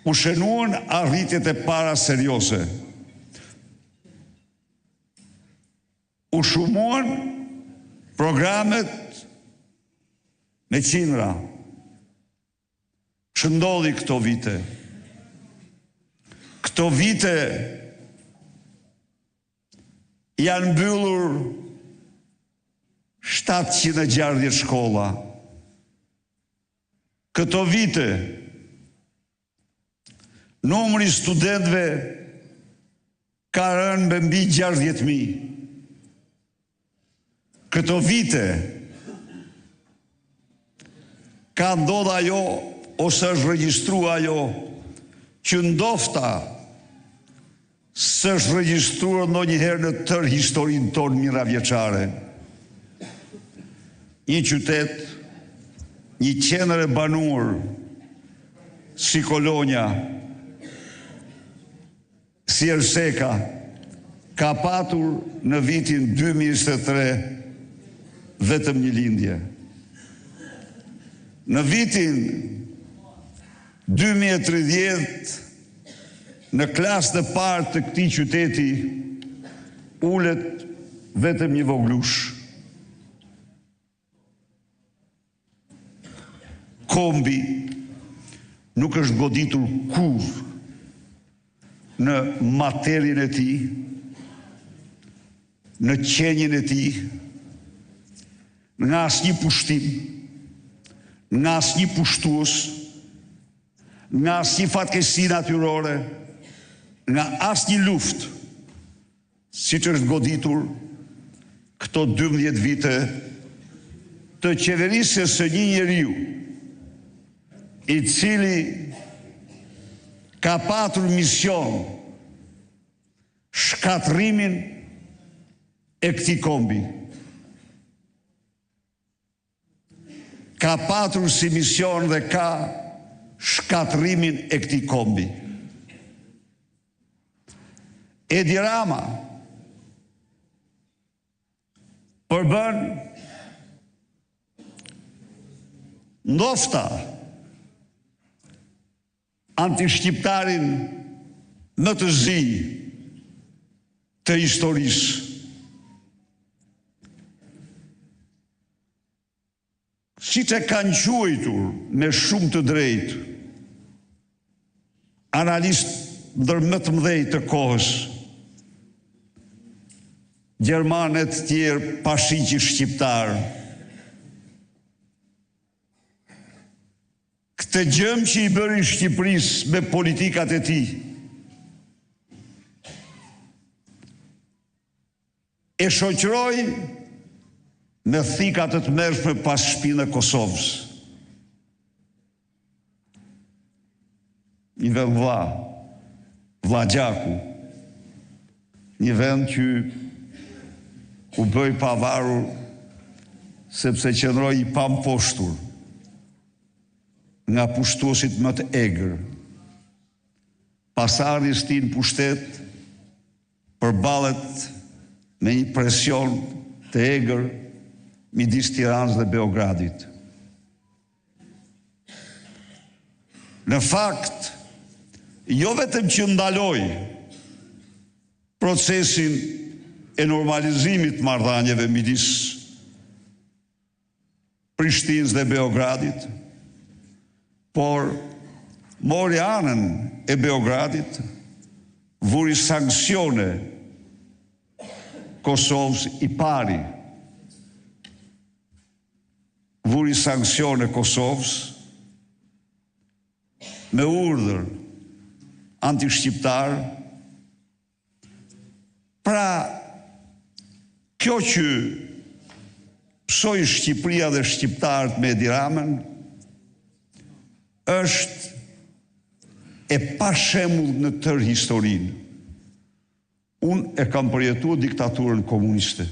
u shënuan arritjet e para serioze. U shumuan programet me qindra. Që ndodhi këto vite? Këto vite janë mbyllur 760 shkolla. Këto vite numri studentëve ka rënë me mbi 60.000. Këto vite ka ndodhur ajo ose është regjistruar ajo që ndofta s'është regjistruar ndonjëherë në tërë historinë tonë miravjeçare. Një qytet, një qendër e banuar si Kolonja, si Erseka, ka patur në vitin 2023 vetëm një lindje. Në vitin 2030, në klasën e parë të këtij qyteti, ulet vetëm një voglush. Kombi nuk është goditur kurrë në materien e tij, në qenien e tij, nga asnjë pushtim, nga asnjë pushtues, nga asnjë fatkeqësi natyrore, nga asnjë luftë, siç është goditur këto 12 vite të qeverisjes së një njeriu i cili ka patur mision shkatrimin e këtij kombi. Ka patur si mision dhe ka shkatrimin e këtij kombi. Edi Rama përbën ndofta antishqiptarin më të zi të historisë. Siç e kanë quajtur me shumë të drejtë analistë ndër më të mëdhenj të kohës, gjermanet tjerë pashigji shqiptar. Këtë gjëm që i bëri Shqipërisë me politikat e tij e shoqëroi me thikat të tmerrshme pas shpinën e Kosovës. Një vend vlla Gjaku, një vend që u bëj pavarur sepse qëndroi i pamposhtur nga pushtuesit më të egër. Pas ardhjes tij në pushtet, përballet me një presion të egër midis Tiranës dhe Beogradit. Në fakt, jo vetëm që ndaloi procesin e normalizimit të marrëdhënieve midis Prishtinës dhe Beogradit, por mori anën e Beogradit, vuri sanksione Kosovës i pari, vuri sanksione Kosovës me urdhër antishqiptar. Pra, kjo që psoi Shqipëria dhe shqiptarët me Edi Ramën është e pashembull në tërë historinë. Unë e kam përjetuar diktaturën komuniste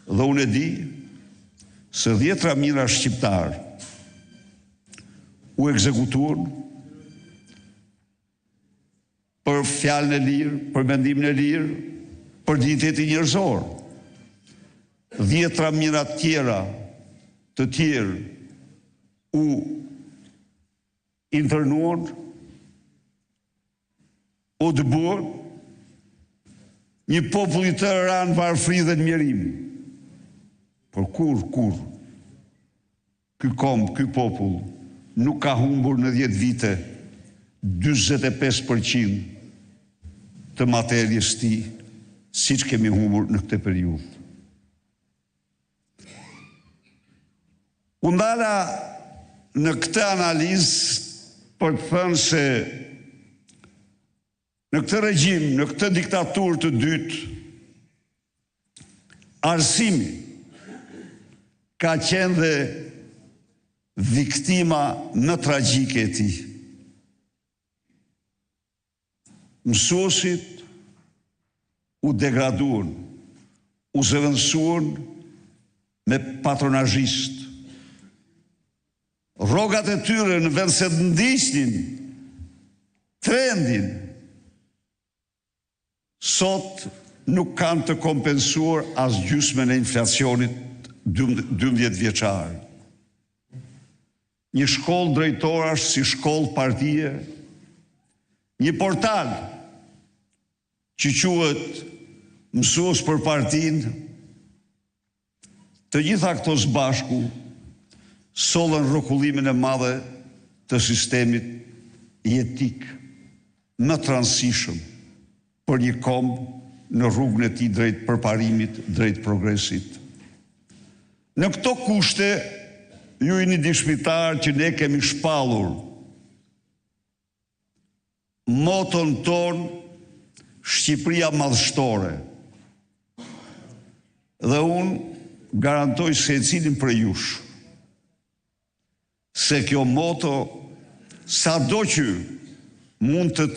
dhe unë e di se 10 mijëra shqiptarë u ekzekutuan për fjalën e lirë, për mendimin e lirë, për dinjitetin njerëzor. 10 mijëra tjera të tjerë u internuan u të bërë një popull i tërë ranë varfëri dhe në mjerim. Por kur, ky popull nuk ka humbur në 10 vite 45% të materjes ti, si që kemi humbur në këtë periudhë. Unë ndala në këtë analizë për të thënë se në këtë regjim, në këtë diktaturë të dytë, arsimi ka qenë dhe viktima në tragjike e tij. Mësuesit u degraduan, u zëvendësuan me patronazhist. Rrogat e tyre në vend se të ndiqnin trendin, sot nuk kanë të kompensuar as gjysmën e inflacionit 12 vjeçar. Një shkollë drejtorash si shkollë partie, një portal që quhet Mësues për Partinë, të gjitha këto së bashku sollën rrokullimin e madhe të sistemit jetik më të rëndësishëm për një kombë në rrugën e tij drejt përparimit, drejt progresit. Në këto kushte, ju jeni dëshmitar që ne kemi shpallur moton ton Shqipëria madhështore. Dhe unë garantoj secilin për jush se kjo moto sado që mund të